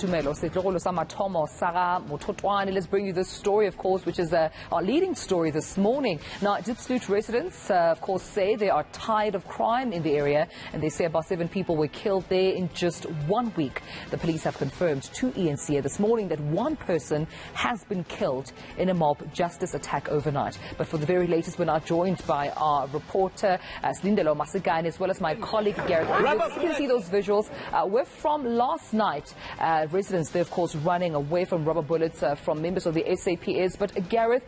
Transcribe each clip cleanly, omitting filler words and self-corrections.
Let's bring you this story, of course, which is our leading story this morning. Now, Diepsloot residents, of course, say they are tired of crime in the area, and they say about 7 people were killed there in just 1 week. The police have confirmed to eNCA this morning that 1 person has been killed in a mob justice attack overnight. But for the very latest, we're now joined by our reporter, Slindelo Masikane, as well as my colleague, Gareth. You can see those visuals. We're from last night. Residents there, of course, running away from rubber bullets from members of the SAPS. But Gareth,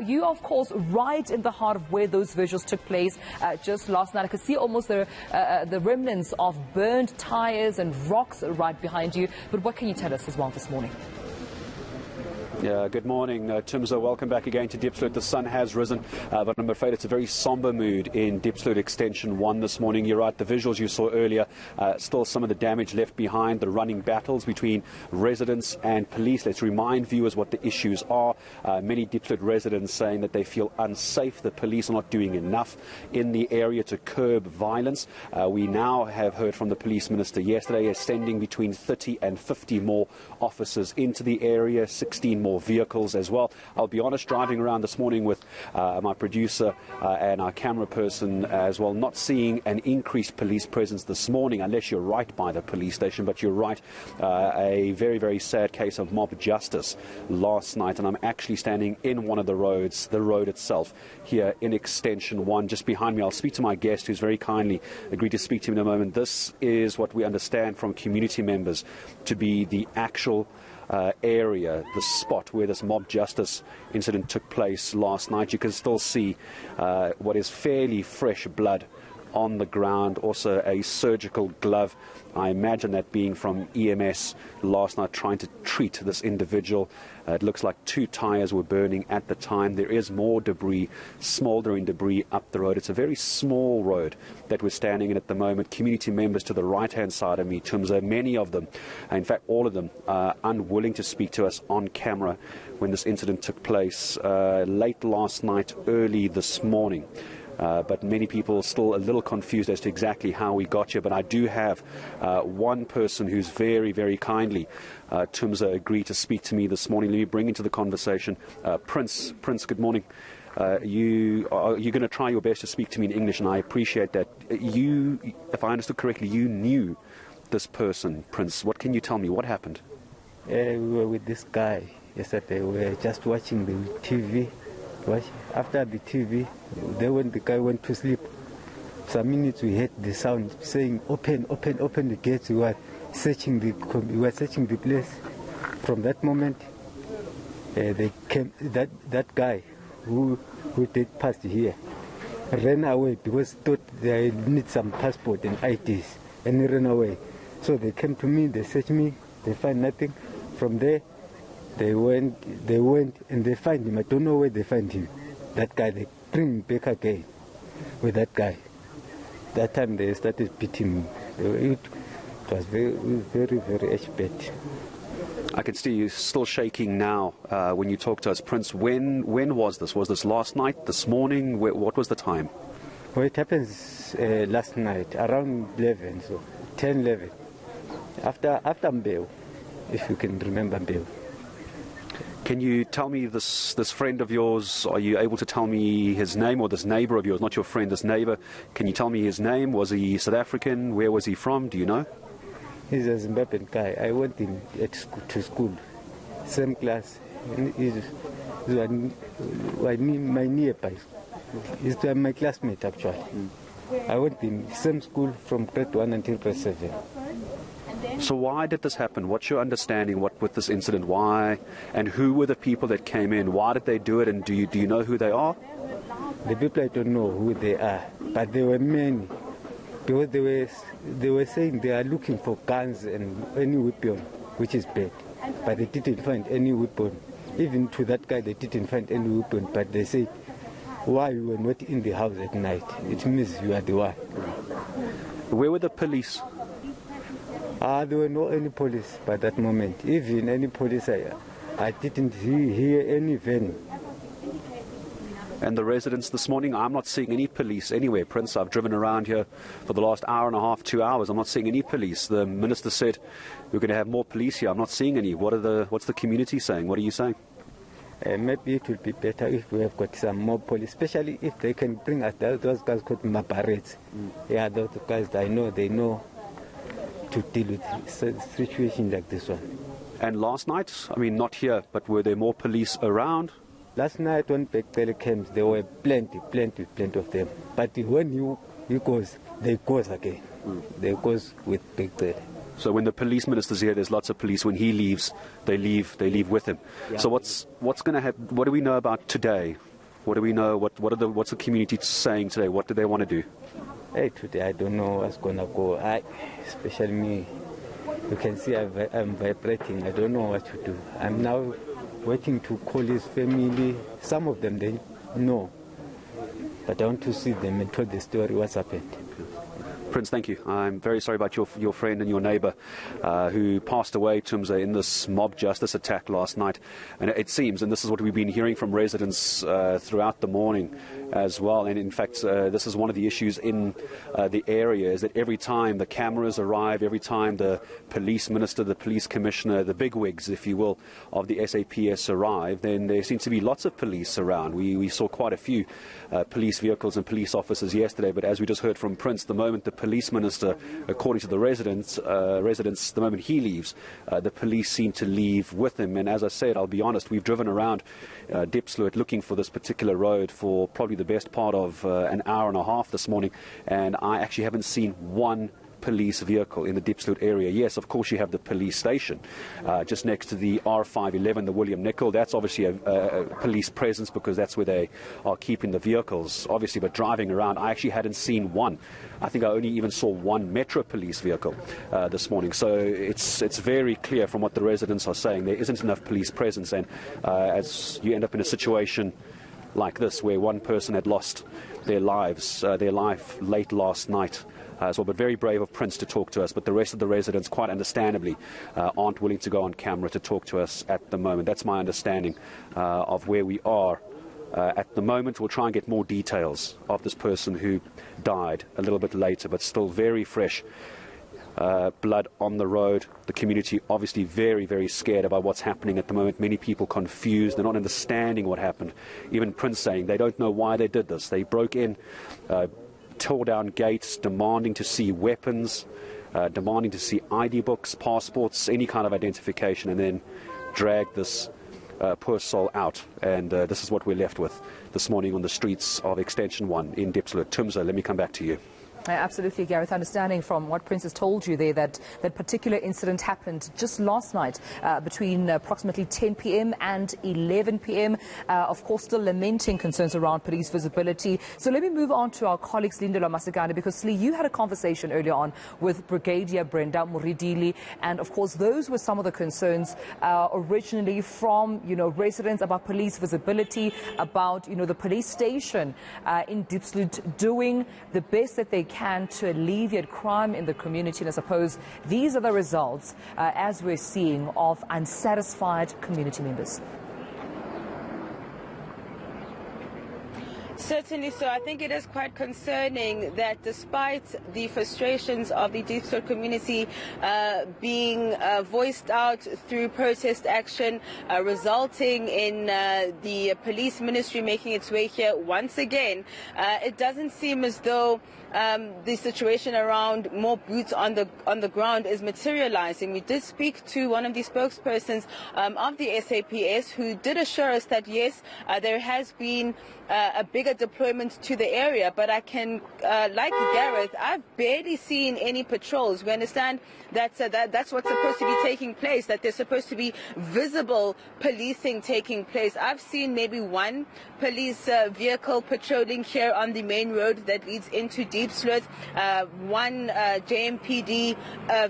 you are, of course, right in the heart of where those visuals took place just last night. I could see almost the remnants of burned tires and rocks right behind you. But what can you tell us as well this morning? Yeah, good morning, Timzo. Welcome back again to Diepsloot. The sun has risen, but I'm afraid it's a very somber mood in Diepsloot Extension 1 this morning. You're right, the visuals you saw earlier, still some of the damage left behind, the running battles between residents and police. Let's remind viewers what the issues are. Many Diepsloot residents saying that they feel unsafe. The police are not doing enough in the area to curb violence. We now have heard from the police minister yesterday, sending between 30 and 50 more officers into the area, 16 more vehicles as well. I'll be honest, driving around this morning with my producer and our camera person as well, not seeing an increased police presence this morning, unless you're right by the police station. But you're right, a very, very sad case of mob justice last night, and I'm actually standing in one of the roads, the road itself, here in Extension 1. Just behind me, I'll speak to my guest, who's very kindly agreed to speak to me in a moment. This is what we understand from community members to be the actual area, the spot where this mob justice incident took place last night. You can still see what is fairly fresh blood on the ground, also a surgical glove. I imagine that being from EMS last night trying to treat this individual. It looks like 2 tires were burning at the time. There is more debris, smouldering debris up the road. It's a very small road that we're standing in at the moment. Community members to the right-hand side of me, Tumza, many of them, in fact all of them, are unwilling to speak to us on camera when this incident took place late last night, early this morning. But many people are still a little confused as to exactly how we got here. But I do have one person who's very, very kindly, Tumza, agreed to speak to me this morning. Let me bring into the conversation Prince. Prince, good morning. You're going to try your best to speak to me in English, and I appreciate that. You, if I understood correctly, you knew this person, Prince. What can you tell me? What happened? We were with this guy yesterday. We were just watching the TV. After the TV, then when the guy went to sleep, some minutes we heard the sound saying, "Open, open, open the gates." We were searching the place. From that moment, they came. That guy who did pass here ran away because thought they need some passport and IDs, and he ran away. So they came to me. They searched me. They find nothing. From there, They went and they find him. I don't know where they find him. That guy, they bring him back again with that guy. That time they started beating him. It was very, very, very bad. I can see you still shaking now when you talk to us. Prince, when was this? Was this last night, this morning? What was the time? Well, it happens last night, around 11, so 10, 11. After Mbeo, if you can remember Mbeo. Can you tell me this friend of yours, are you able to tell me his name, or this neighbor of yours, not your friend, this neighbor, can you tell me his name? Was he South African? Where was he from? Do you know? He's a Zimbabwean guy. I went to school, same class. He's my nearby. He's my classmate, actually. I went in same school from grade 1 until grade 7. So why did this happen? What's your understanding with this incident? Why? And who were the people that came in? Why did they do it? And do you know who they are? The people, I don't know who they are, but there were many. Because they were saying they are looking for guns and any weapon, which is bad. But they didn't find any weapon. Even to that guy, they didn't find any weapon. But they said, why you were not in the house at night? It means you are the one. Where were the police? There were no any police by that moment. Even any police, I didn't hear any van. And the residents this morning, I'm not seeing any police anywhere. Prince, I've driven around here for the last hour and a half, 2 hours. I'm not seeing any police. The minister said we're going to have more police here. I'm not seeing any. What's the community saying? What are you saying? Maybe it would be better if we have got some more police, especially if they can bring us those guys called Mabarets. Yeah, those guys, they know to deal with situations like this one. And last night, I mean, not here, but were there more police around? Last night when Bektele came, there were plenty of them. But when he goes, they goes again. They goes with Bektele. So when the police minister's here, there's lots of police. When he leaves, they leave with him. Yeah. So what's going to happen? What do we know about today? What do we know? What's the community saying today? What do they want to do? Hey, today I don't know what's going to go. Especially me, you can see I'm vibrating. I don't know what to do. I'm now waiting to call his family. Some of them they know, but I want to see them and tell the story what's happened. Prince, thank you. I'm very sorry about your friend and your neighbour who passed away, Tumza, in this mob justice attack last night. And it seems, and this is what we've been hearing from residents throughout the morning as well, and in fact this is one of the issues in the area, is that every time the cameras arrive, every time the police minister, the police commissioner, the bigwigs, if you will, of the SAPS arrive, then there seems to be lots of police around. We saw quite a few police vehicles and police officers yesterday, but as we just heard from Prince, the moment the police minister, according to the residents, the moment he leaves, the police seem to leave with him. And as I said, I'll be honest, we've driven around Diepsloot looking for this particular road for probably the best part of an hour and a half this morning, and I actually haven't seen one police vehicle in the Diepsloot area. Yes, of course you have the police station just next to the R511, the William Nicol. That's obviously a police presence because that's where they are keeping the vehicles, obviously. But driving around, I actually hadn't seen one. I think I only even saw one Metro police vehicle this morning. So it's very clear from what the residents are saying, there isn't enough police presence, and as you end up in a situation like this where one person had lost their life late last night as well. But very brave of Prince to talk to us, but the rest of the residents, quite understandably, aren't willing to go on camera to talk to us at the moment. That's my understanding of where we are at the moment. We'll try and get more details of this person who died a little bit later, but still very fresh blood on the road. The community obviously very, very scared about what's happening at the moment. Many people confused. They're not understanding what happened. Even Prince saying they don't know why they did this. They broke in, tore down gates, demanding to see weapons, demanding to see ID books, passports, any kind of identification, and then dragged this poor soul out. And this is what we're left with this morning on the streets of Extension 1 in Diepsloot. Tumza, let me come back to you. Absolutely, Gareth. Understanding from what Prince has told you there that that particular incident happened just last night between approximately 10 p.m. and 11 p.m. Of course, still lamenting concerns around police visibility. So let me move on to our colleague Slindelo Masikane, because Sli, you had a conversation earlier on with Brigadier Brenda Muridili, and of course those were some of the concerns originally from residents about police visibility, about the police station in Diepsloot doing the best that they can to alleviate crime in the community. And I suppose these are the results, as we're seeing, of unsatisfied community members. Certainly so. I think it is quite concerning that despite the frustrations of the Diepsloot community being voiced out through protest action, resulting in the police ministry making its way here once again, it doesn't seem as though the situation around more boots on the ground is materializing. We did speak to one of the spokespersons of the SAPS, who did assure us that yes, there has been a bigger deployment to the area, but I can, like Gareth, I've barely seen any patrols. We understand that that's what's supposed to be taking place, that there's supposed to be visible policing taking place. I've seen maybe one police vehicle patrolling here on the main road that leads into Diepsloot, one JMPD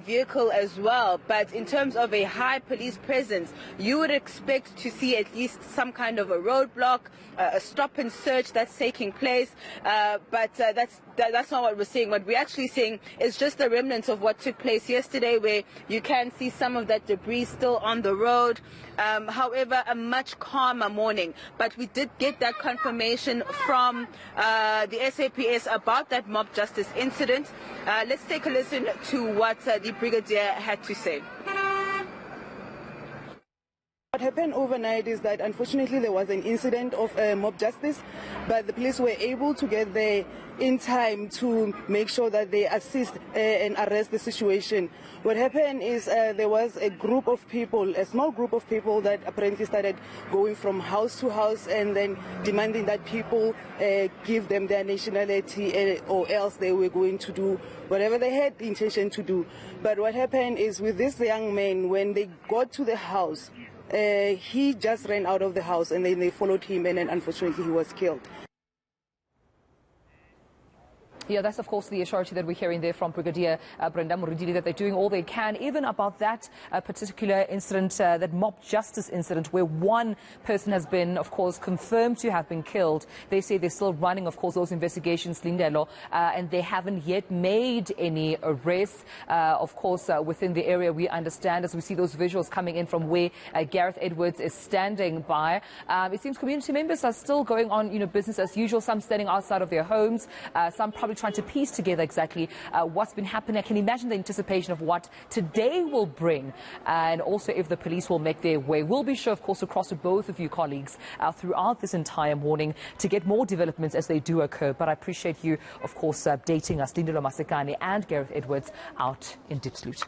vehicle as well. But in terms of a high police presence, you would expect to see at least some kind of a roadblock, a stop and search. That's taking place, but that's not what we're seeing. What we're actually seeing is just the remnants of what took place yesterday, where you can see some of that debris still on the road. However, a much calmer morning. But we did get that confirmation from the SAPS about that mob justice incident. Let's take a listen to what the brigadier had to say. What happened overnight is that unfortunately there was an incident of mob justice, but the police were able to get there in time to make sure that they assist and arrest the situation. What happened is there was a group of people, a small group of people that apparently started going from house to house and then demanding that people give them their nationality or else they were going to do whatever they had the intention to do. But what happened is with this young man, when they got to the house, he just ran out of the house and then they followed him and then unfortunately he was killed. Yeah, that's of course the assurity that we're hearing there from Brigadier Brenda Morudili, that they're doing all they can, even about that particular incident, that mob justice incident, where one person has been, of course, confirmed to have been killed. They say they're still running, of course, those investigations, Slindelo, and they haven't yet made any arrests. Of course, within the area, we understand, as we see those visuals coming in from where Gareth Edwards is standing by. It seems community members are still going on, business as usual, some standing outside of their homes, some probably trying to piece together exactly what's been happening. I can imagine the anticipation of what today will bring, and also if the police will make their way. We'll be sure, of course, across to both of you colleagues throughout this entire morning to get more developments as they do occur. But I appreciate you, of course, updating us, Slindelo Masikane and Gareth Edwards out in Diepsloot.